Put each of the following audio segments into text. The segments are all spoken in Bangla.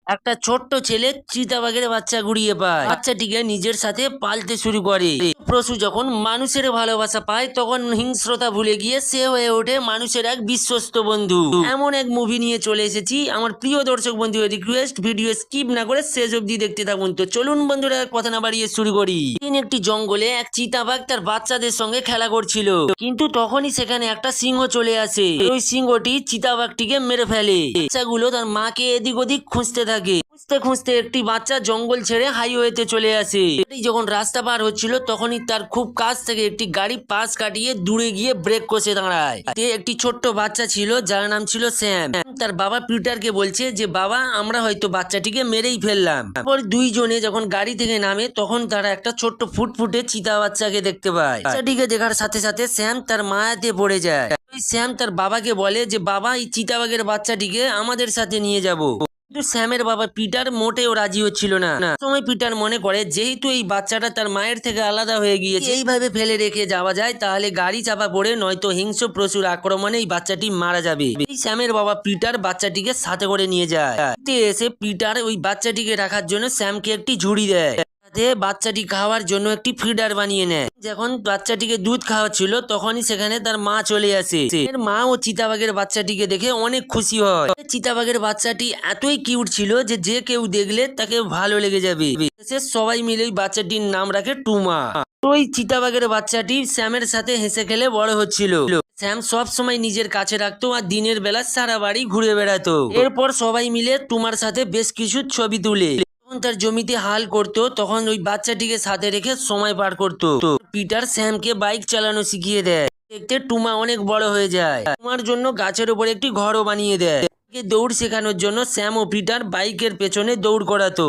একটা ছোট্ট ছেলে চিতাবাঘের বাচ্চা গুড়িয়ে পায়। বাচ্চাটিকে নিজের সাথে পালতে শুরু করে। পশু যখন মানুষের ভালোবাসা পায় তখন হিংস্রতা ভুলে গিয়ে সে হয়ে ওঠে মানুষের এক বিশ্বস্ত বন্ধু। এমন এক মুভি নিয়ে চলে এসেছি। আমার প্রিয় দর্শক বন্ধু রিকোয়েস্ট, ভিডিও স্কিপ না করে শেষ অবধি দেখতে থাকুন। তো চলুন বন্ধুরা, কথা না বাড়িয়ে শুরু করি। একটি জঙ্গলে এক চিতাবাঘ তার বাচ্চাদের সঙ্গে খেলা করছিল, কিন্তু তখনই সেখানে একটা সিংহ চলে আসে। ওই সিংহটি চিতাবাঘটিকে মেরে ফেলে। বাচ্চাগুলো তার মাকে এদিক ওদিক খুঁজতে থাকে। খুঁজতে খুঁজতে একটি বাচ্চা জঙ্গল ছেড়ে হাইওয়েতে চলে আসে। যখন রাস্তা পার হচ্ছিল তখনই তার খুব কাছ থেকে একটি গাড়ি পাশ কাটিয়ে দূরে গিয়ে ব্রেক কষে দাঁড়ায়। একটি ছোট্ট বাচ্চা ছিল যার নাম ছিল স্যাম। তার বাবা পিটারকে বলছে যে বাবা, আমরা হয়তো বাচ্চাটিকে মেরেই ফেললাম। তারপর দুইজনে যখন গাড়ি থেকে নামে তখন তারা একটা ছোট্ট ফুটফুটে চিতা বাচ্চাকে দেখতে পায়। বাচ্চাটিকে দেখার সাথে সাথে স্যাম তার মায়াতে পড়ে যায়। স্যাম তার বাবাকে বলে যে বাবা, এই চিতাবাঘের বাচ্চাটিকে আমাদের সাথে নিয়ে যাব। কিন্তু স্যামের বাবা পিটার মোটেও রাজি হচ্ছিল না। সময় পিটার মনে করে যেহেতু এই বাচ্চাটা তার মায়ের থেকে আলাদা হয়ে গিয়েছে, এইভাবে ফেলে রেখে যাওয়া যায় তাহলে গাড়ি চাপা পড়ে নয়তো হিংস্র পশুর আক্রমণে এই বাচ্চাটি মারা যাবে। এই স্যামের বাবা পিটার বাচ্চাটিকে সাথে করে নিয়ে যায়। এসে পিটার ওই বাচ্চাটিকে রাখার জন্য স্যামকে একটি ঝুড়ি দেয়। বাচ্চাটি খাওয়ার জন্য একটি ফিডার বানিয়ে নেয়। যখন বাচ্চাটিকে দুধ খাওয়াচ্ছিল তখনই সেখানে তার মা চলে আসে। এর মা ও চিতাবাঘের বাচ্চাটিকে দেখে অনেক খুশি হয়। চিতাবাঘের বাচ্চাটি এতই কিউট ছিল যে যে কেউ দেখলে তাকে ভালো লেগে যাবে। সবাই মিলে ওই বাচ্চাটির নাম রাখে টুমা। ওই চিতাবাঘের বাচ্চাটি স্যামের সাথে হেসে খেলে বড় হচ্ছিল। স্যাম সব সময় নিজের কাছে রাখতো আর দিনের বেলা সারা বাড়ি ঘুরে বেড়াতো। এরপর সবাই মিলে টুমার সাথে বেশ কিছু ছবি তুলে তার জমিতে হাল করতো, তখন ওই বাচ্চাটিকে সাথে রেখে সময় পার করতো। পিটার স্যামকে বাইক চালানো শিখিয়ে দেয়। দেখতে টুমা অনেক বড় হয়ে যায়। টুমার জন্য গাছের উপরে একটি ঘরও বানিয়ে দেয়। দৌড় শেখানোর জন্য স্যাম ও পিটার বাইকের পেছনে দৌড় করাতো।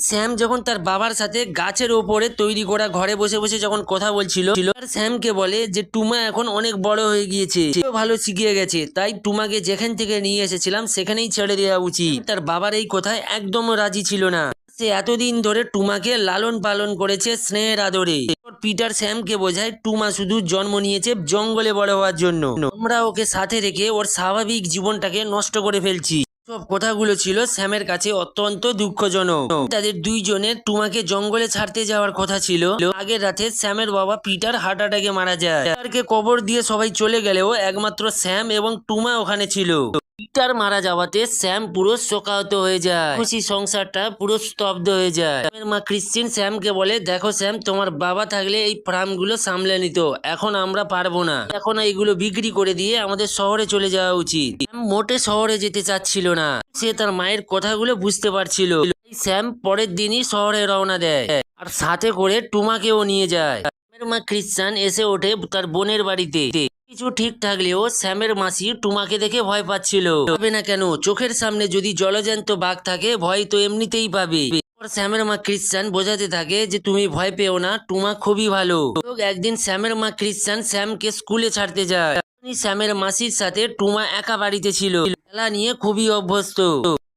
স্যাম যখন তার বাবার সাথে গাছের ওপরে তৈরি করা ঘরে বসে বসে যখন কথা বলছিল, স্যামকে বলে যে টুমা এখন অনেক বড় হয়ে গিয়েছে, ভালো শিখিয়ে গেছে, তাই টুমাকে যেখান থেকে নিয়ে এসেছিলাম সেখানেই ছেড়ে দেওয়া উচিত। তার বাবার এই কথায় একদম রাজি ছিল না। সে এতদিন ধরে টুমাকে লালন পালন করেছে স্নেহের আদরে। পিটার স্যামকে বোঝায় টুমা শুধু জন্ম নিয়েছে জঙ্গলে বড় হওয়ার জন্য, আমরা ওকে সাথে রেখে ওর স্বাভাবিক জীবনটাকে নষ্ট করে ফেলছি। সব কথাগুলো ছিল স্যামের কাছে অত্যন্ত দুঃখজনক। তাদের দুইজনের টুমাকে জঙ্গলে ছাড়তে যাওয়ার কথা ছিল। আগের রাতে স্যামের বাবা পিটার হার্ট অ্যাটাকে মারা যায়। পিটারকে কবর দিয়ে সবাই চলে গেলেও একমাত্র স্যাম এবং টুমা ওখানে ছিল। পিটার মারা যাওয়াতে স্যাম পুরো শোকাহত হয়ে যায়। খুশি সংসারটা পুরো স্তব্ধ হয়ে যায়। স্যামের মা ক্রিস্টিন স্যামকে বলে, দেখো স্যাম, তোমার বাবা থাকলে এই ফার্মগুলো সামলে নিত, এখন আমরা পারবো না। এখন এইগুলো বিক্রি করে দিয়ে আমাদের শহরে চলে যাওয়া উচিত। মোটে শহরে যেতে চাচ্ছিল না। সে তার মায়ের কথাগুলো বুঝতে পারছিল। স্যাম পরের দিনই শহরে রওনা দেয় আর সাথে করে টুমাকেও নিয়ে যায়। স্যামের মা ক্রিশ্চান এসে ওঠে তার বোনের বাড়িতে। কিছু ঠিক থাকলেও স্যামের মাসি টুমাকে দেখে ভয় পাচ্ছিল। পাবে না কেন, চোখের সামনে যদি জলজ্যান্ত বাঘ থাকে ভয় তো এমনিতেই পাবে। স্যামের মা ক্রিশ্চান বোঝাতে থাকে যে তুমি ভয় পেও না, টুমা খুবই ভালো। একদিন স্যামের মা ক্রিশ্চান স্যামকে স্কুলে ছাড়তে যায়। স্যামের মাসির সাথে টুমা একা বাড়িতে ছিল। খেলা নিয়ে খুবই অভ্যস্ত।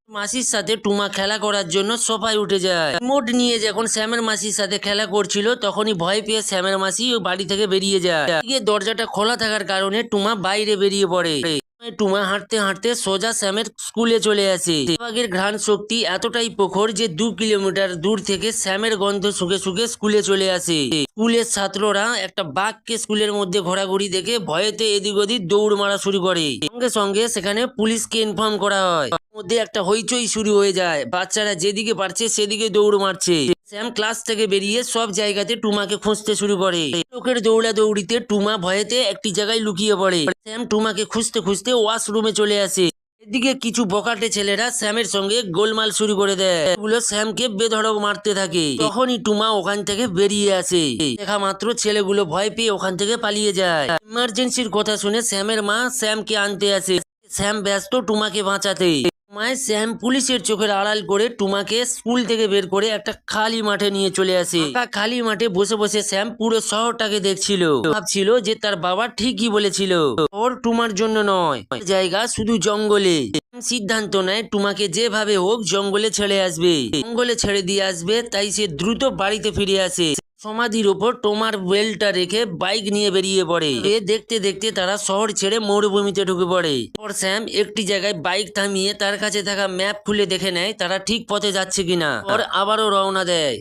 মাসির সাথে টুমা খেলা করার জন্য সোফায় উঠে যায়। রিমোট নিয়ে যখন স্যামের মাসির সাথে খেলা করছিল তখনই ভয় পেয়ে স্যামের মাসি বাড়ি থেকে বেরিয়ে যায়। দরজাটা খোলা থাকার কারণে টুমা বাইরে বেরিয়ে পড়ে। টুমা হাঁটতে হাঁটতে সোজা স্যামের স্কুলে চলে আসে। বাঘের ঘ্রাণ শক্তি এতটাই প্রখর যে 2 কিলোমিটার দূর থেকে স্যামের গন্ধ শুকে শুকে স্কুলে চলে আসে। স্কুলের ছাত্ররা একটা বাঘকে স্কুলের মধ্যে ঘোরাঘুরি দেখে ভয়েতে এদিক ওদিক দৌড় মারা শুরু করে। সঙ্গে সঙ্গে সেখানে পুলিশকে ইনফর্ম করা হয়। মধ্যে একটা হইচই শুরু হয়ে যায়। বাচ্চারা যেদিকে পারছে সেদিকে দৌড় মারছে। স্যাম ক্লাস থেকে বেরিয়ে সব জায়গাতে টুমাকে খুঁজতে শুরু করে। লোকের দৌড়াদৌড়িতে টুমা ভয়েতে একটি জায়গায় লুকিয়ে পড়ে। স্যাম টুমাকে খুঁজতে খুঁজতে ওয়াশরুমে চলে আসে। এদিকে কিছু বকাটে ছেলেরা স্যামের সঙ্গে গোলমাল শুরু করে দেয়। এগুলো স্যামকে বেধড়ক মারতে থাকে। তখনই টুমা ওখান থেকে বেরিয়ে আসে। দেখা মাত্র ছেলেগুলো ভয় পেয়ে ওখান থেকে পালিয়ে যায়। ইমার্জেন্সির কথা শুনে স্যামের মা স্যামকে আনতে আসে। স্যাম ব্যস্ত টুমাকে বাঁচাতে। স্যাম পুলিশের চোখের আড়াল করে টুমাকে স্কুল থেকে বের করে একটা খালি মাঠে নিয়ে চলে আসে। খালি মাঠে বসে বসে স্যাম পুরো শহরটাকে দেখছিল। ভাবছিল যে তার বাবা ঠিকই বলেছিল, ওর টুমার জন্য নয়, জায়গা শুধু জঙ্গলে। সিদ্ধান্ত নেয় টুমাকে যেভাবে হোক জঙ্গলে ছেড়ে আসবে। জঙ্গলে ছেড়ে দিয়ে আসবে, তাই সে দ্রুত বাড়িতে ফিরে আসে। সমাধির ওপর টোমার বেলটা রেখে বাইক নিয়ে বেরিয়ে পড়ে। দেখতে দেখতে তারা শহর ছেড়ে মরুভূমিতে ঢুকে পড়ে। পর স্যাম একটি জায়গায় বাইক থামিয়ে তার কাছে থাকা ম্যাপ খুলে দেখে নেয় তারা ঠিক পথে যাচ্ছে কিনা। পর আবারও রওনা দেয়।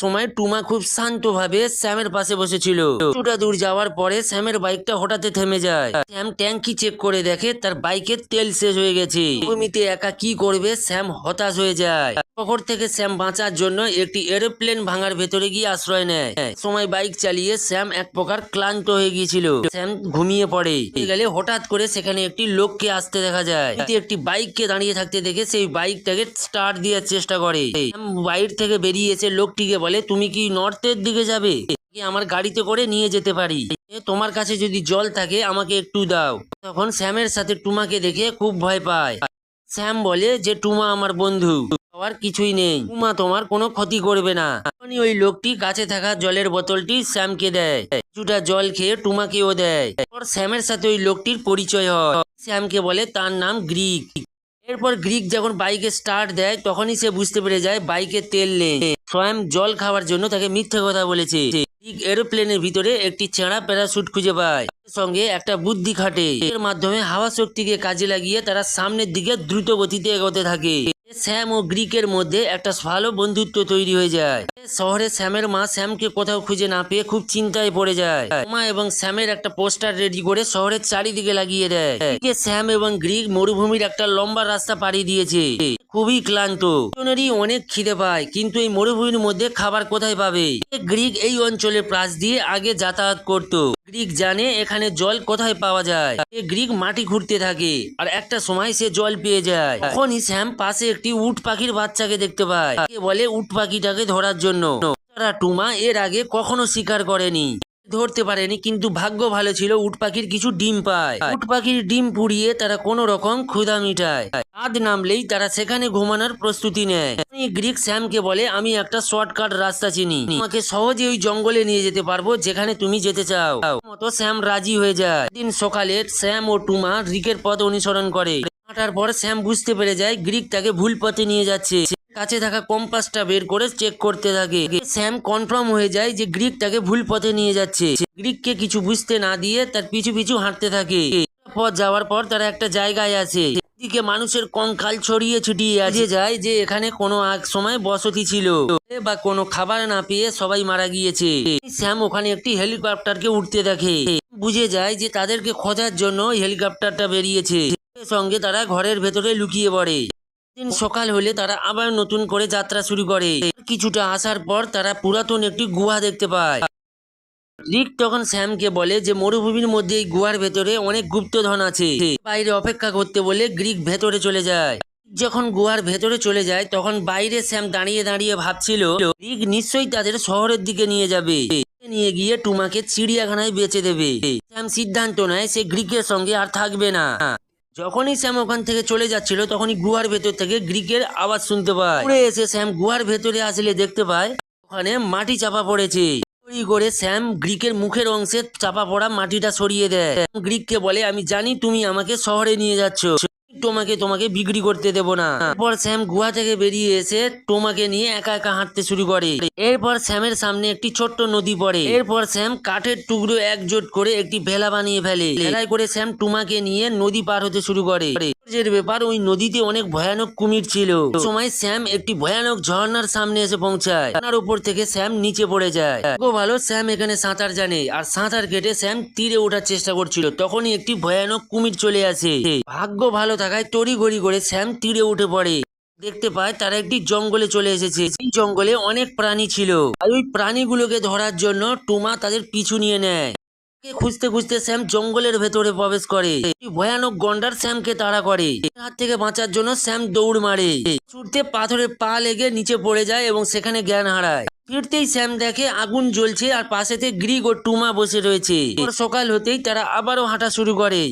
সময় টুমা খুব শান্তভাবে স্যামের পাশে বসেছিল। কিছুটা দূর যাওয়ার পরে স্যামের বাইকটা হঠাৎ থেমে যায়। স্যাম ট্যাঙ্কি চেক করে দেখে তার বাইকের তেল শেষ হয়ে গেছে। ভূমিতে একা কি করবে স্যাম হতাশ হয়ে যায়। শহর থেকে স্যাম বাঁচার জন্য একটি এরোপ্লেন ভাঙার ভেতরে গিয়ে আশ্রয় নেয়। সময় বাইক চালিয়ে স্যাম এক প্রকার ক্লান্ত হয়ে গিয়েছিল। স্যাম ঘুমিয়ে পড়ে। গেলে হঠাৎ করে সেখানে একটি লোককে আসতে দেখা যায়। একটি বাইককে দাঁড়িয়ে থাকতে দেখে সেই বাইকটাকে স্টার্ট দেওয়ার চেষ্টা করে। স্যাম বাইর থেকে বেরিয়ে এসে লোকটিকে বলে, তুমি কি নর্থের দিকে যাবে? আমার গাড়িতে করে নিয়ে যেতে পারি। তোমার কাছে যদি জল থাকে আমাকে একটু দাও। তখন স্যামের সাথে টুমাকে দেখে খুব ভয় পায়। স্যাম বলে যে টুমা আমার বন্ধু, আর কিছুই নেই, টুমা তোমার কোনো ক্ষতি করবে না। ওই লোকটি কাছে থাকা জলের বোতলটি স্যামকে দেয়। কিছুটা জল খেয়ে টুমাকেও দেয়। স্যামের সাথে ওই লোকটির পরিচয় হয়। স্যামকে বলে তার নাম গ্রিক। এরপর গ্রিক যখন বাইকে স্টার্ট দেয় তখনই সে বুঝতে পেরে যায় বাইকে তেল নেই। স্বয়ং জল খাওয়ার জন্য তাকে মিথ্যে কথা বলেছে। গ্রিক এরোপ্লেনের ভিতরে একটি ছেঁড়া প্যারাশুট খুঁজে পায়। সঙ্গে একটা বুদ্ধি খাটে। এর মাধ্যমে হাওয়া শক্তিকে কাজে লাগিয়ে তারা সামনের দিকে দ্রুত গতিতে এগোতে থাকে। স্যাম ও গ্রিকের মধ্যে একটা ভালো বন্ধুত্ব তৈরি হয়ে যায়। শহরে স্যামের মা স্যামকে কোথাও খুঁজে না পেয়ে খুব চিন্তায় পড়ে যায়। মা এবং স্যামের একটা পোস্টার রেডি করে শহরের চারিদিকে লাগিয়ে দেয়। স্যাম এবং গ্রিক মরুভূমির একটা লম্বা রাস্তা পাড়ি দিয়েছে। খুবই ক্লান্ত, দুজনেরই অনেক খিদে পায়, কিন্তু এই মরুভূমির মধ্যে খাবার কোথায় পাবে? গ্রিক এই অঞ্চলের পাশ দিয়ে আগে যাতায়াত করত। গ্রিক জানে এখানে জল কোথায় পাওয়া যায়। গ্রিক মাটি খুঁড়তে থাকে আর একটা সময় সে জল পেয়ে যায়। তখনই স্যাম পাশে একটি উট পাখির বাচ্চাকে দেখতে পায়। বলে উট পাখিটাকে ধরার জন্য। তারা টুমা এর আগে কখনো শিকার করেনি, ধরতে পারেনি, কিন্তু ভাগ্য ভালো ছিল উট পাখির কিছু ডিম পায়। উট পাখির ডিম পুড়িয়ে তারা কোন রকম ক্ষুধা মিটায়। রাত নামলেই তারা সেখানে ঘুমানোর প্রস্তুতি নেয়। গ্রিক স্যামকে বলে, আমি একটা শর্টকাট রাস্তা চিনি, তোমাকে সহজে ওই জঙ্গলে নিয়ে যেতে পারবো যেখানে তুমি যেতে চাও। মতো স্যাম রাজি হয়ে যায়। দিন সকালে স্যাম ও টুমা গ্রিকের পথ অনুসরণ করে। হাঁটার পর স্যাম বুঝতে পেরে যায় গ্রিক তাকে ভুল পথে নিয়ে যাচ্ছে। কাছে থাকা কম্পাসটা বের করে চেক করতে থাকে। স্যাম কনফার্ম হয়ে যায় যে গ্রিক তাকে ভুল পথে নিয়ে যাচ্ছে। গ্রিককে কিছু বুঝতে না দিয়ে তার পিছু পিছু হাঁটতে থাকে। পথ যাওয়ার পর তারা একটা জায়গায় আছে, দিকে মানুষের কঙ্কাল ছড়িয়ে ছিটিয়ে আছে। যায় যে এখানে কোনো এক সময় বসতি ছিল বা কোনো খাবার না পেয়ে সবাই মারা গিয়েছে। স্যাম ওখানে একটি হেলিকপ্টারকে উঠতে দেখে। বুঝে যায় যে তাদেরকে খোঁজার জন্য হেলিকপ্টারটা বেরিয়েছে। সঙ্গে তারা ঘরের ভেতরে লুকিয়ে পড়ে। দিন সকাল হলে তারা আবার নতুন করে যাত্রা শুরু করে। কিছুটা আসার পর তারা পুরাতন একটি গুহা দেখতে পায়। রিক তখন স্যামকে বলে যে মরুভূমির মধ্যে এই গুহার ভেতরে অনেক গুপ্তধন আছে, বাইরে অপেক্ষা করতে বলে গ্রিক ভেতরে চলে যায়। যখন গুহার ভেতরে চলে যায় তখন বাইরে স্যাম দাঁড়িয়ে দাঁড়িয়ে ভাবছিল রিক নিশ্চয়ই তাদের শহরের দিকে নিয়ে যাবে, নিয়ে গিয়ে টুমাকে চিড়িয়াখানায় বেচে দেবে। স্যাম সিদ্ধান্ত নেয় সে গ্রিকের সঙ্গে আর থাকবে না। যখনই স্যাম ওখান থেকে চলে যাচ্ছিল তখনই গুহার ভেতর থেকে গ্রিকের আওয়াজ শুনতে পায়। উড়ে এসে স্যাম গুহার ভেতরে আসলে দেখতে পায় ওখানে মাটি চাপা পড়েছে। করে স্যাম গ্রিকের মুখের অংশে চাপা পড়া মাটিটা সরিয়ে দেয়। গ্রিককে বলে, আমি জানি তুমি আমাকে শহরে নিয়ে যাচ্ছ, তোমাকে বিক্রি করতে দেব না। এরপর স্যাম গুহা থেকে বেরিয়ে এসে টোমাকে নিয়ে একা একা হাঁটতে শুরু করে। এরপর স্যামের সামনে একটি ছোট্ট নদী পড়ে। এরপর স্যাম কাঠের টুকরো একজোট করে একটি ভেলা বানিয়ে ফেলে। ভেলায় করে স্যাম টুমাকে নিয়ে নদী পার হতে শুরু করে। ব্যাপার, ওই নদীতে অনেক ভয়ানক কুমির ছিল। সময় স্যাম একটি ভয়ানক ঝর্ণার সামনে এসে পৌঁছায়। ঝর্ণার উপর থেকে স্যাম নিচে পড়ে যায়। ভালো স্যাম এখানে সাঁতার জানে আর সাঁতার কেটে স্যাম তীরে ওঠার চেষ্টা করছিল। তখনই একটি ভয়ানক কুমির চলে আসে। ভাগ্য ভালো থাকায় তড়িঘড়ি করে স্যাম তীরে উঠে পড়ে। দেখতে পায় তারা একটি জঙ্গলে চলে এসেছে। এই জঙ্গলে অনেক প্রাণী ছিল আর ওই প্রাণীগুলোকে ধরার জন্য টুমা তাদের পিছু নিয়ে নেয়। খুঁজতে খুঁজতে স্যাম জঙ্গলের ভেতরে প্রবেশ করে। ভয়ানক গন্ডার স্যামকে তাড়া করে। হাত থেকে বাঁচার জন্য স্যাম দৌড় মারে। ছুটতে পাথরে পা লেগে নিচে পড়ে যায় এবং সেখানে জ্ঞান হারায়। ফিরতেই স্যাম দেখে আগুন জ্বলছে আর পাশেতে গ্রিক ও টুমা বসে রয়েছে। সকাল হতেই তারা আবারও হাঁটা শুরু করে।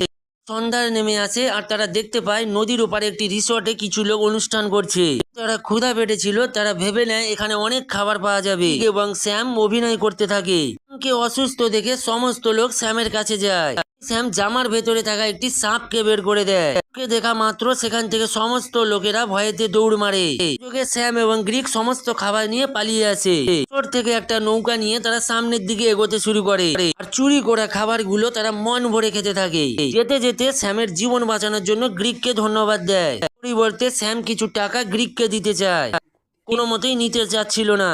সন্ধ্যা নেমে আসে আর তারা দেখতে পায় নদীর ওপারে একটি রিসর্টে কিছু লোক অনুষ্ঠান করছে। তারা ক্ষুধা পেটেছিল, তারা ভেবে নেয় এখানে অনেক খাবার পাওয়া যাবে এবং স্যাম অভিনয় করতে থাকে। অসুস্থ দেখে সমস্ত লোক স্যামের কাছে যায়। স্যাম জামার ভেতরে থাকা একটি সাপকে বের করে দেয়। ওকে দেখা মাত্র সেখান থেকে সমস্ত লোকেরা ভয়েতে দৌড় মারে। সুযোগে স্যাম এবং গ্রিক সমস্ত খাবার নিয়ে পালিয়ে আসে। চোর থেকে একটা নৌকা নিয়ে তারা সামনের দিকে এগোতে শুরু করে আর চুরি করা খাবারগুলো তারা মন ভরে খেতে থাকে। যেতে যেতে স্যামের জীবন বাঁচানোর জন্য গ্রিককে ধন্যবাদ দেয়। পরিবর্তে স্যাম কিছু টাকা গ্রিককে দিতে চায়, কোনো মতেই নিতে চাচ্ছিল না।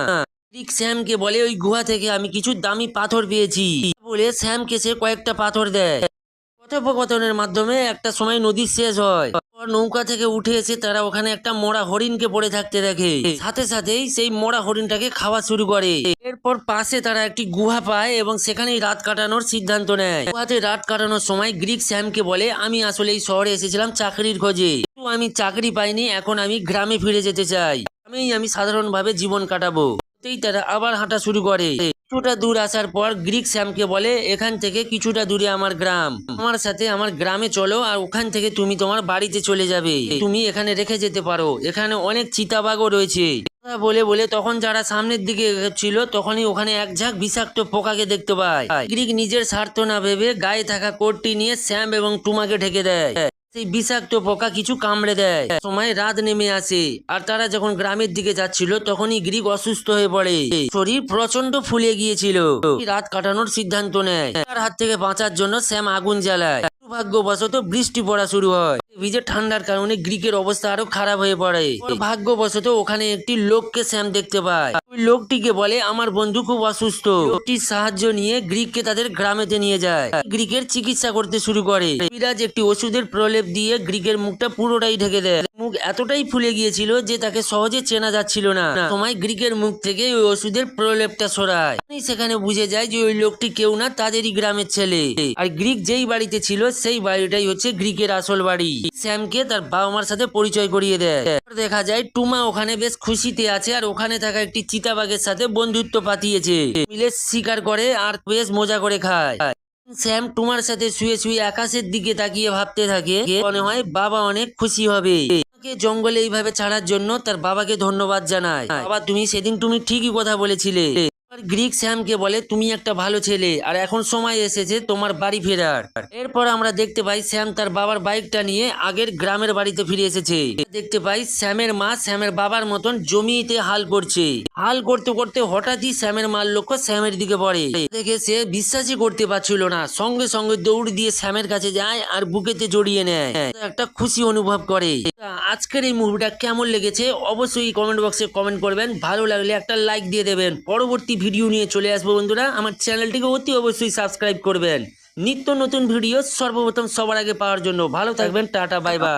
গ্রিক স্যামকে বলে ওই গুহা থেকে আমি কিছু দামি পাথর পেয়েছি বলে স্যামকে সে কয়েকটা পাথর দেয়। কথোপকথনের মাধ্যমে একটা সময় নদী শেষ হয়। নৌকা থেকে উঠে এসে তারা ওখানে একটা মরা হরিণকে পড়ে থাকতে দেখে। সাথে সাথেই সেই মরা হরিণটাকে খাওয়া শুরু করে। এরপর পাশে তারা একটি গুহা পায় এবং সেখানেই রাত কাটানোর সিদ্ধান্ত নেয়। গুহাতে রাত কাটানোর সময় গ্রিক স্যামকে বলে আমি আসলে এই শহরে এসেছিলাম চাকরির খোঁজে, কিন্তু আমি চাকরি পাইনি, এখন আমি গ্রামে ফিরে যেতে চাই, আমি সাধারণভাবে জীবন কাটাবো। তারা আবার হাঁটা শুরু করে। কিছুটা দূর আসার পর গ্রিক স্যামকে বলে এখান থেকে কিছুটা দূরে আমার গ্রাম, আমার সাথে আমার গ্রামে চলো আর ওখান থেকে তুমি তোমার বাড়িতে চলে যাবে, তুমি এখানে রেখে যেতে পারো, এখানে অনেক চিতাবাঘও রয়েছে। বলে বলে তখন যারা সামনের দিকে ছিল তখনই ওখানে এক ঝাঁক বিষাক্ত পোকাকে দেখতে পায়। গ্রিক নিজের স্বার্থ না ভেবে গায়ে থাকা কোটটি নিয়ে স্যাম এবং টুমাকে ঢেকে দেয়। সেই বিষাক্ত পোকা কিছু কামড়ে দেয়। সময় রাত নেমে আসে আর তারা যখন গ্রামের দিকে যাচ্ছিল তখনই গ্রিক অসুস্থ হয়ে পড়ে, শরীর প্রচন্ড ফুলে গিয়েছিল। রাত কাটানোর সিদ্ধান্ত নেয়। তার হাত থেকে বাঁচার জন্য স্যাম আগুন জ্বালায়। দুর্ভাগ্যবশত বৃষ্টি পড়া শুরু হয়। ভিজে ঠান্ডার কারণে গ্রিকের অবস্থা আরো খারাপ হয়ে পড়ে। ভাগ্যবশত ওখানে একটি লোককে স্যাম দেখতে পায়। ওই লোকটিকে বলে আমার বন্ধু খুব অসুস্থ। লোকটির সাহায্য নিয়ে গ্রিককে তাদের গ্রামেতে নিয়ে যায়। গ্রিকের চিকিৎসা করতে শুরু করে। বিরাজ একটি ওষুধের প্রলেপ দিয়ে গ্রিকের মুখটা পুরোটাই ঢেকে দেয়। মুখ এতটাই ফুলে গিয়েছিল যে তাকে সহজে চেনা যাচ্ছিল না। সময় গ্রিকের মুখ থেকে ওই ওষুধের প্রলেপটা সরায়। সেখানে বুঝে যায় যে ওই লোকটি কেউ না, তাদেরই গ্রামের ছেলে। আর গ্রিক যেই বাড়িতে ছিল সেই বাড়িটাই হচ্ছে গ্রিকের আসল বাড়ি। স্যামকে তার বাবা মার সাথে পরিচয় করিয়ে দেয়। দেখা যায় টুমা ওখানে বেশ খুশিতে আছে আর ওখানে থাকা একটি চিতাবাঘের সাথে বন্ধুত্ব পাতিয়েছে। মিলে শিকার করে আর বেশ মজা করে খায়। স্যাম টুমার সাথে শুয়ে শুয়ে আকাশের দিকে তাকিয়ে ভাবতে থাকে মনে হয় বাবা অনেক খুশি হবে। জঙ্গলে এইভাবে ছাড়ার জন্য তার বাবাকে ধন্যবাদ জানায়। বাবা তুমি ঠিকই কথা বলেছিলে। গ্রিক স্যামকে বলে তুমি একটা ভালো ছেলে আর এখন সময় এসেছে তোমার বাড়ি ফেরার। এরপর আমরা দেখতে পাই স্যাম তার বাবার বাইকটা নিয়ে আগের গ্রামের বাড়িতে ফিরে এসেছে। দেখতে পাই স্যামের মা স্যামের বাবার মতন জমিতে হাল করছে। হাল করতে করতে হঠাৎই স্যামের মার লক্ষ্য স্যামের দিকে পড়ে। দেখে সে বিশ্বাসই করতে পারছিল না, সঙ্গে সঙ্গে দৌড় দিয়ে স্যামের কাছে যায় আর বুকেতে জড়িয়ে নেয়। একটা খুশি অনুভব করে। আজকের এই মুভিটা কেমন লেগেছে অবশ্যই কমেন্ট বক্সে কমেন্ট করবেন। ভালো লাগলে একটা লাইক দিয়ে দেবেন। পরবর্তী ভিডিও নিয়ে চলে আসবো বন্ধুরা। আমার চ্যানেলটিকে অতি অবশ্যই সাবস্ক্রাইব করবেন নিত্য নতুন ভিডিও সর্বপ্রথম সবার আগে পাওয়ার জন্য। ভালো থাকবেন, টাটা, বাই বাই।